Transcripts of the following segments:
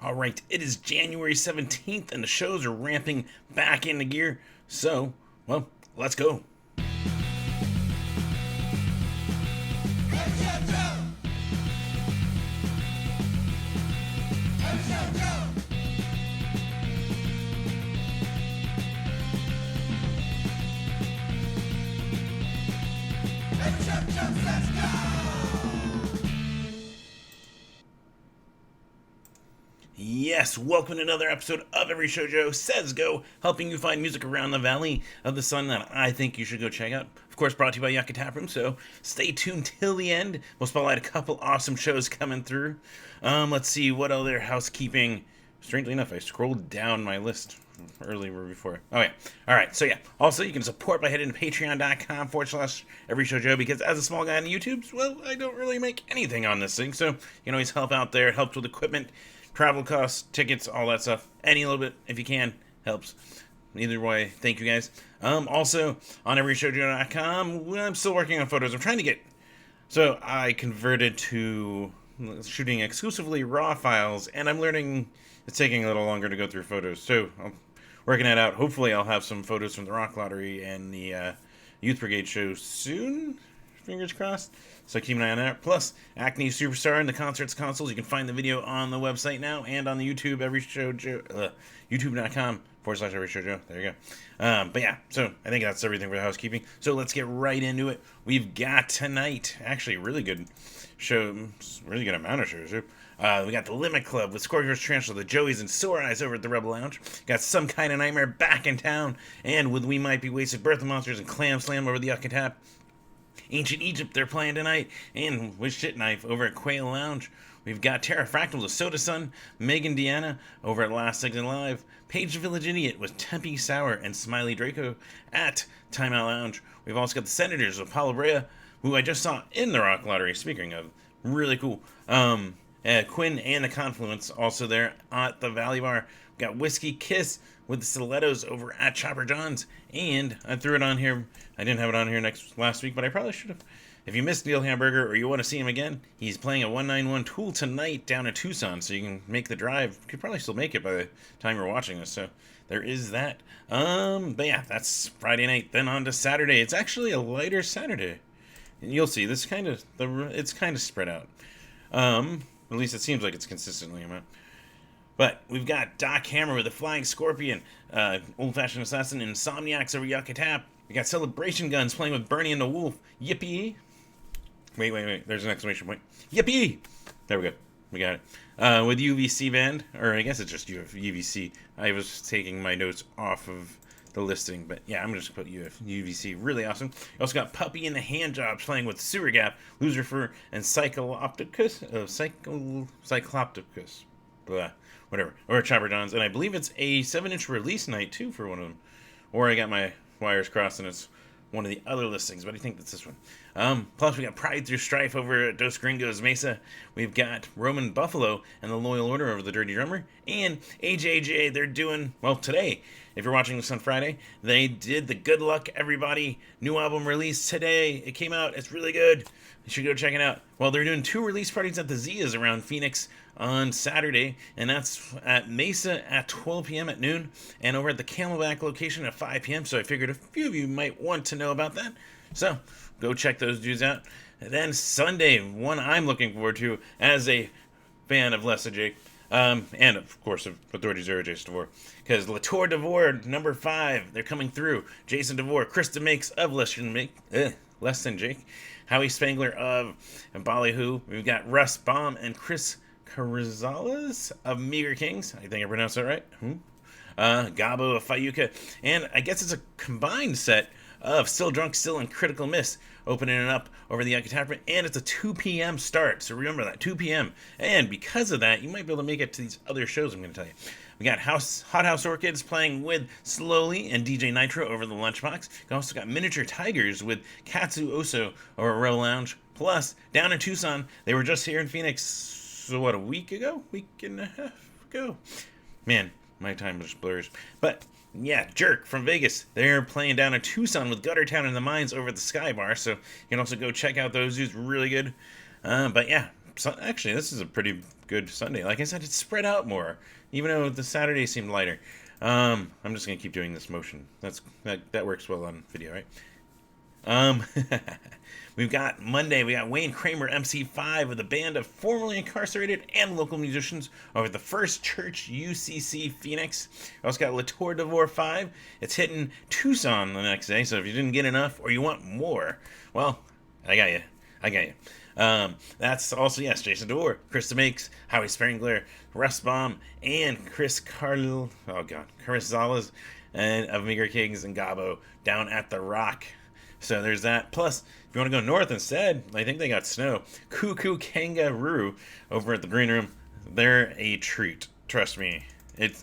All right, it is January 17th and the shows are ramping back into gear. So, well, let's go. Yes, welcome to another episode of Every Shoujo Says Go, helping you find music around the Valley of the Sun that I think you should go check out. Of course, brought to you by Yucca Tap Room, so stay tuned till the end. We'll spotlight a couple awesome shows coming through. Let's see, what other housekeeping? Strangely enough, I scrolled down my list earlier before. Oh, yeah. All right, so yeah. Also, you can support by heading to patreon.com/Every Shoujo, because as a small guy on YouTube, well, I don't really make anything on this thing, so you can always help out there. It helps with equipment, travel costs, tickets, all that stuff. Any little bit, if you can, helps. Either way, thank you guys. Also, on everyshoujo.com, I'm still working on photos. I'm trying to get... So, I converted to shooting exclusively RAW files, and I'm learning it's taking a little longer to go through photos. So, I'm working that out. Hopefully, I'll have some photos from the Rock Lottery and the Youth Brigade show soon. Fingers crossed. So keep an eye on that. Plus, Acne Superstar and the Concerts Consoles. You can find the video on the website now and on the YouTube, youtube.com/Every Shoujo. There you go. But yeah, so I think that's everything for the housekeeping. So let's get right into it. We've got tonight, actually, a really good show, really good amount of shows. We got the Limit Club with Scorpio's Tarantula, the Joeys, and Sore Eyes over at the Rebel Lounge. Got Some Kind of Nightmare back in town, and with We Might Be Wasted, Birth of Monsters, and Clam Slam over the Yucca Tap. Ancient Egypt, they're playing tonight, and with Shit Knife over at Quail Lounge. We've got Terra Fractal with Soda Sun, Megan Deanna over at Last Exit Live, Paige the Village Idiot with Tempe Sour and Smiley Draco at Timeout Lounge. We've also got the Senators with Paulo Brea, who I just saw in the Rock Lottery, speaking of, really cool. Quinn and the Confluence also there at the Valley Bar. We've got Whiskey Kiss with the Stilettos over at Chopper John's, and I threw it on here. I didn't have it on here last week, but I probably should have. If you missed Neil Hamburger or you want to see him again, he's playing a 191 Tool tonight down in Tucson, so you can make the drive. You could probably still make it by the time you're watching this, so there is that. But yeah, that's Friday night. Then on to Saturday. It's actually a lighter Saturday. And you'll see, it's kind of spread out. At least it seems like it's consistently amount. But we've got Doc Hammer with the Flying Scorpion, Old Fashioned Assassin, and Insomniacs over Yucca Tap. We got Celebration Guns playing with Bernie and the Wolf. Yippee! Wait. There's an exclamation point. Yippee! There we go. We got it. With UVC Band, or I guess it's just UVC. I was taking my notes off of the listing, but yeah, I'm just going to put UVC. Really awesome. You also got Puppy and the Handjobs playing with Sewer Gap, Lucifer, and Cyclopticus. Cyclopticus. Blah. Whatever, or Chopper John's, and I believe it's a 7-inch release night too for one of them, or I got my wires crossed and it's one of the other listings, but I think that's this one. Plus we got Pride Through Strife over at Dos Gringos Mesa. We've got Roman Buffalo and the Loyal Order over the Dirty Drummer, and AJJ. They're doing well today. If you're watching this on Friday, they did the Good Luck Everybody new album release today. It came out. It's really good. You should go check it out. Well, they're doing 2 release parties at the Zias around Phoenix on Saturday, and that's at Mesa at 12 p.m. at noon, and over at the Camelback location at 5 p.m., so I figured a few of you might want to know about that. So, go check those dudes out. And then Sunday, one I'm looking forward to as a fan of Lessa Jake, and of course of Authority Zero, Jason DeVore, because Latour DeVore, number 5, they're coming through. Jason DeVore, Krista Makes of Less Than Jake, Howie Spangler of Ballyhoo. We've got Russ Baum and Chris Carrizales of Meager Kings. I think I pronounced that right. Gabo of Fayuca. And I guess it's a combined set of Still Drunk Still and Critical Miss opening it up over the Yucca Tap. And it's a 2 p.m. start. So remember that, 2 p.m. And because of that, you might be able to make it to these other shows I'm going to tell you. We got Hot House Orchids playing with Slowly and DJ Nitro over the Lunchbox. You also got Miniature Tigers with Katsu Oso over Row Lounge. Plus, down in Tucson, they were just here in Phoenix, so what, a week and a half ago? Man, my time just blurs. But yeah, Jerk from Vegas. They're playing down in Tucson with Guttertown and the Mines over at the Sky Bar. So you can also go check out those dudes. Really good. But yeah, actually, this is a pretty good Sunday. Like I said, it's spread out more, even though the Saturday seemed lighter. I'm just gonna keep doing this motion. That works well on video, right? Um, we've got Monday. We got Wayne Kramer, MC5, with a band of formerly incarcerated and local musicians over at the First Church UCC Phoenix. We also got Latour Devore 5. It's hitting Tucson the next day, so if you didn't get enough or you want more, well, I got you. I got you. That's also, yes, Jason DeWar, Chris DeMakes, Howie Spangler, Russ Baum, and Chris Zales, and of Meager Kings and Gabo down at the Rock. So there's that. Plus, if you want to go north instead, I think they got snow. Cuckoo Kangaroo over at the Green Room. They're a treat. Trust me.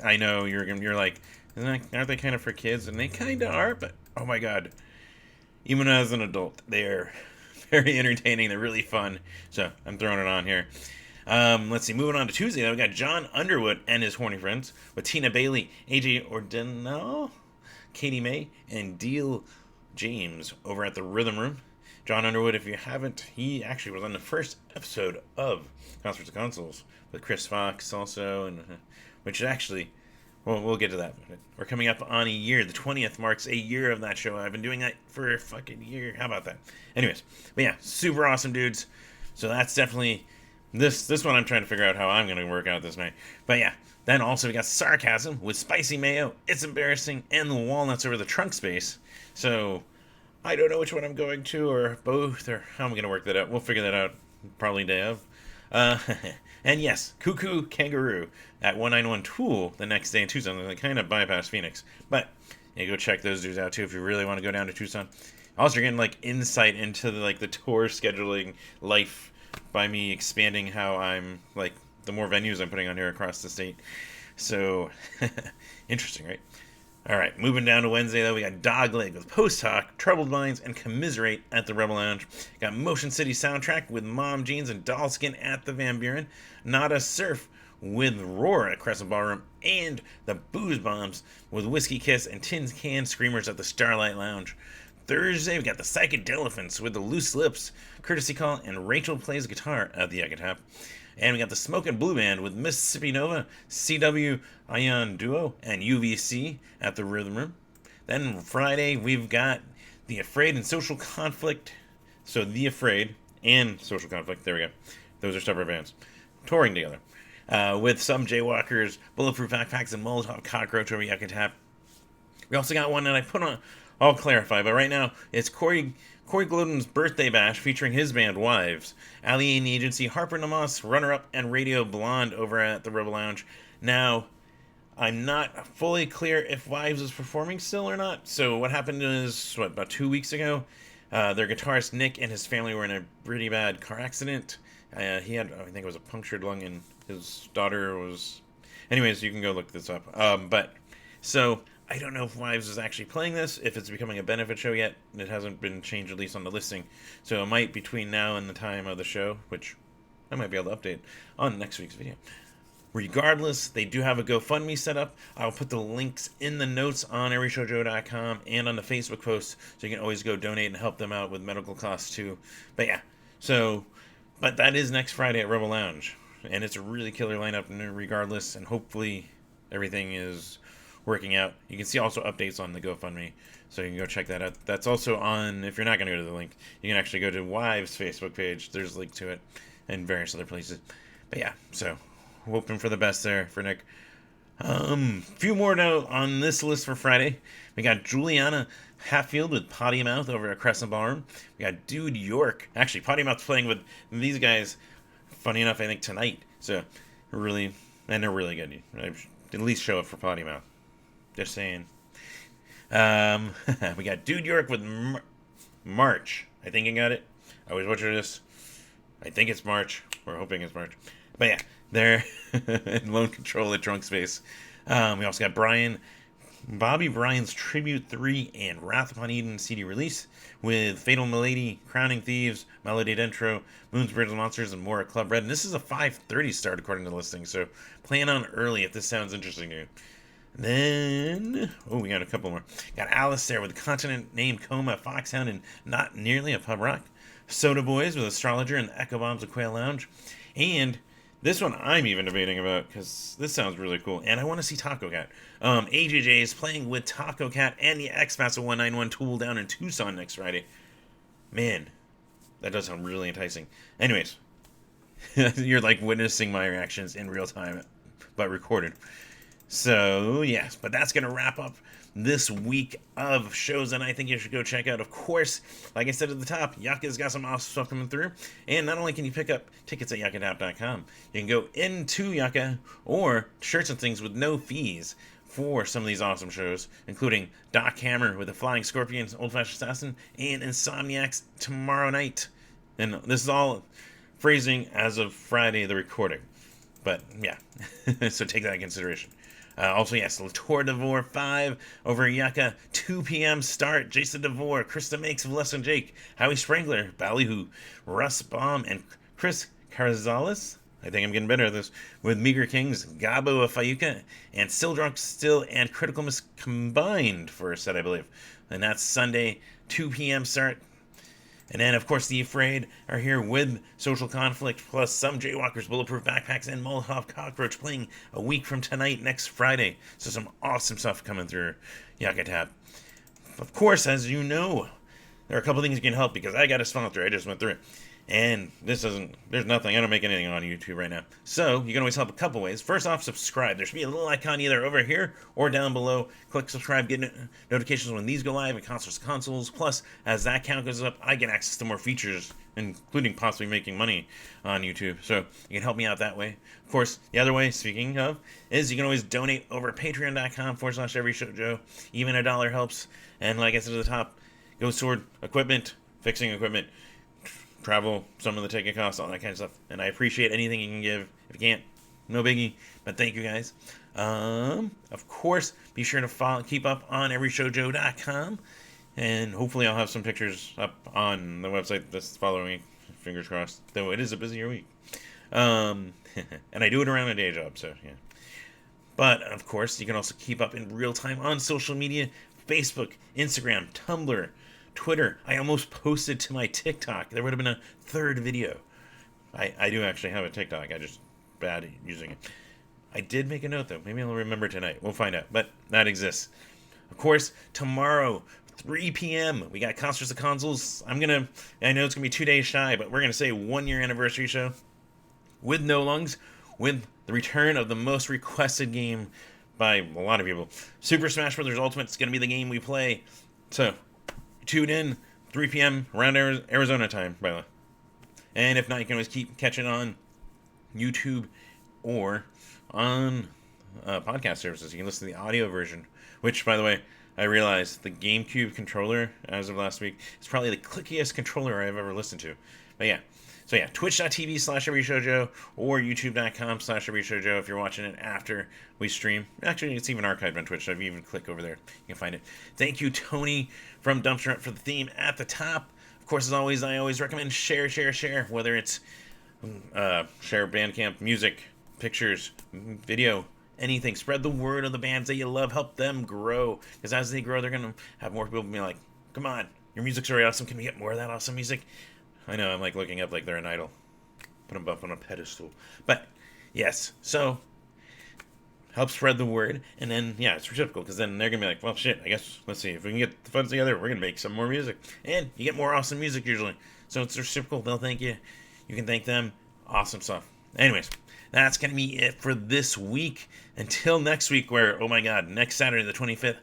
I know you're like, aren't they kind of for kids? And they kind of are, but oh my god. Even as an adult, they're very entertaining. They're really fun. So I'm throwing it on here. Let's see. Moving on to Tuesday, though, we got John Underwood and his horny friends with Tina Bailey, AJ Ordino, Katie May, and Deal James over at the Rhythm Room. John Underwood, if you haven't, he actually was on the first episode of Concerts of Consoles with Chris Fox also, and which actually, well, we'll get to that. We're coming up on a year. The 20th marks a year of that show. I've been doing that for a fucking year. How about that? Anyways, but yeah, super awesome dudes. So that's definitely this one. I'm trying to figure out how I'm going to work out this night. But yeah, then also we got Sarcasm with Spicy Mayo, It's Embarrassing, and the Walnuts over the Trunk Space. So I don't know which one I'm going to, or both, or how I'm going to work that out. We'll figure that out probably day of. And yes, Cuckoo Kangaroo at 191 Tool the next day in Tucson. They kind of bypass Phoenix. But yeah, go check those dudes out too if you really want to go down to Tucson. Also, you're getting like insight into the tour scheduling life by me expanding how I'm like the more venues I'm putting on here across the state. So interesting, right? All right, moving down to Wednesday, though, we got Dogleg with Post Talk, Troubled Minds, and Commiserate at the Rebel Lounge. Got Motion City Soundtrack with Mom Jeans and Dollskin at the Van Buren. Nada Surf with Roar at Crescent Ballroom. And the Booze Bombs with Whiskey Kiss and Tin Can Screamers at the Starlight Lounge. Thursday, we got the Psychedelephants with the Loose Lips, Courtesy Call, and Rachel Plays Guitar at the Ecotap. And we got the Smoke and Blue Band with Mississippi Nova, CW Ion Duo, and UVC at the Rhythm Room. Then Friday, we've got The Afraid and Social Conflict. So The Afraid and Social Conflict, there we go. Those are separate bands touring together. With some Jaywalkers, Bulletproof Backpacks, and Molotov Cockroach over Yucatap. We also got one that I put on, I'll clarify, but right now it's Corey Glodden's birthday bash featuring his band Wives, Ali and the Agency, Harper Namas, Runner Up, and Radio Blonde over at the Rebel Lounge. Now, I'm not fully clear if Wives is performing still or not. So what happened is, about 2 weeks ago, their guitarist Nick and his family were in a pretty bad car accident. He had, I think it was a punctured lung, and his daughter was... Anyways, you can go look this up. So I don't know if Wives is actually playing this, if it's becoming a benefit show yet. It hasn't been changed, at least on the listing. So it might, between now and the time of the show, which I might be able to update on next week's video. Regardless, they do have a GoFundMe set up. I'll put the links in the notes on everyshowjoe.com and on the Facebook post, so you can always go donate and help them out with medical costs too. But yeah, but that is next Friday at Rebel Lounge, and it's a really killer lineup regardless, and hopefully everything is working out. You can see also updates on the GoFundMe, so you can go check that out. That's also on, if you're not going to go to the link, you can actually go to Wives' Facebook page. There's a link to it, and various other places. But yeah, so hoping for the best there for Nick. Few more now on this list for Friday. We got Juliana Hatfield with Potty Mouth over at Crescent Ballroom. We got Dude York. Actually, Potty Mouth's playing with these guys, funny enough, I think tonight. So, they're really good. At least show up for Potty Mouth. Just saying. We got Dude York with March. I think I got it. I always butcher this. I think it's March. We're hoping it's March. But yeah, they're in Lone Control at Drunk Space. We also got Bobby Bryan's Tribute 3 and Wrath Upon Eden CD release with Fatal Milady, Crowning Thieves, Melody Dentro, Moon's Birds and Monsters, and more at Club Red. And this is a 5:30 start according to the listing, so plan on early if this sounds interesting to you. Then, we got a couple more. Got Alice there with Continent Named Coma, Foxhound, and Not Nearly a Pub Rock. Soda Boys with Astrologer and the Echo Bombs of Quail Lounge. And this one I'm even debating about because this sounds really cool, and I want to see Taco Cat. AJJ is playing with Taco Cat and the X-Master 191 tool down in Tucson next Friday. Man, that does sound really enticing. Anyways, you're like witnessing my reactions in real time, but recorded. So, yes, but that's going to wrap up this week of shows that I think you should go check out. Of course, like I said at the top, Yucca's got some awesome stuff coming through. And not only can you pick up tickets at yuccatap.com, you can go into Yucca or shirts and things with no fees for some of these awesome shows, including Doc Hammer with the Flying Scorpions, Old Fashioned Assassin, and Insomniacs tomorrow night. And this is all phrasing as of Friday, the recording. But yeah, so take that in consideration. Also, yes, Tour Devore 5 over Yucca, 2 p.m. start. Jason Devore, Krista Makes, Lesson Jake, Howie Sprangler, Ballyhoo, Russ Baum, and Chris Carzales. I think I'm getting better at this. With Meager Kings, Gabo of Fayuca, and Still Drunk Still and Critical Miss combined for a set, I believe. And that's Sunday, 2 p.m. start. And then, of course, the Afraid are here with Social Conflict, plus some Jaywalkers, Bulletproof Backpacks, and Molotov Cockroach playing a week from tonight, next Friday. So some awesome stuff coming through Yucatap. Of course, as you know, there are a couple things you can help because I got a sponsor. I just went through it. And there's nothing. I don't make anything on YouTube right now. So you can always help a couple ways. First off, subscribe. There should be a little icon either over here or down below. Click subscribe, get notifications when these go live and consoles. Plus, as that count goes up, I get access to more features, including possibly making money on YouTube. So you can help me out that way. Of course, the other way, speaking of, is you can always donate over at patreon.com/everyshowjoe. Even $1 helps. And like I said at the top, goes toward equipment, fixing equipment, travel, some of the ticket costs, all that kind of stuff. And I appreciate anything you can give. If you can't, no biggie. But thank you guys. Of course, be sure to keep up on everyshowjoe.com. And hopefully I'll have some pictures up on the website this following week. Fingers crossed. Though it is a busier week. And I do it around a day job, so yeah. But, of course, you can also keep up in real time on social media. Facebook, Instagram, Tumblr, Twitter. I almost posted to my TikTok. There would have been a third video. I do actually have a TikTok. I just bad at using it. I did make a note though. Maybe I'll remember tonight. We'll find out. But that exists. Of course, tomorrow, 3 p.m. we got Concerts of Consoles. I know it's gonna be 2 days shy, but we're gonna say 1 year anniversary show with No Lungs, with the return of the most requested game by a lot of people. Super Smash Bros. Ultimate is gonna be the game we play. So tune in, 3 p.m. around Arizona time, by the way. And if not, you can always keep catching on YouTube or on podcast services. You can listen to the audio version, which, by the way, I realized the GameCube controller, as of last week, is probably the clickiest controller I've ever listened to. But yeah. So yeah, twitch.tv/everyshowjoe or youtube.com/everyshowjoe if you're watching it after we stream. Actually, it's even archived on Twitch, so if you even click over there, you can find it. Thank you, Tony from Dumpster Up for the theme at the top. Of course, as always, I always recommend share. Whether it's share Bandcamp, music, pictures, video, anything. Spread the word of the bands that you love. Help them grow. Because as they grow, they're going to have more people be like, come on, your music's very awesome. Can we get more of that awesome music? I know, I'm like looking up like they're an idol. Put them up on a pedestal. But, yes, so help spread the word. And then, yeah, it's reciprocal. Because then they're going to be like, well, shit, I guess, let's see. If we can get the funds together, we're going to make some more music. And you get more awesome music usually. So it's reciprocal. They'll thank you. You can thank them. Awesome stuff. Anyways, that's going to be it for this week. Until next week where, oh my God, next Saturday the 25th.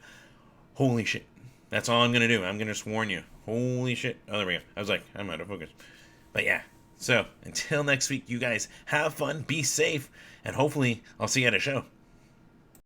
Holy shit. That's all I'm going to do. I'm going to just warn you. Holy shit. Oh, there we go. I was like, I'm out of focus. But yeah. So, until next week, you guys have fun, be safe, and hopefully I'll see you at a show.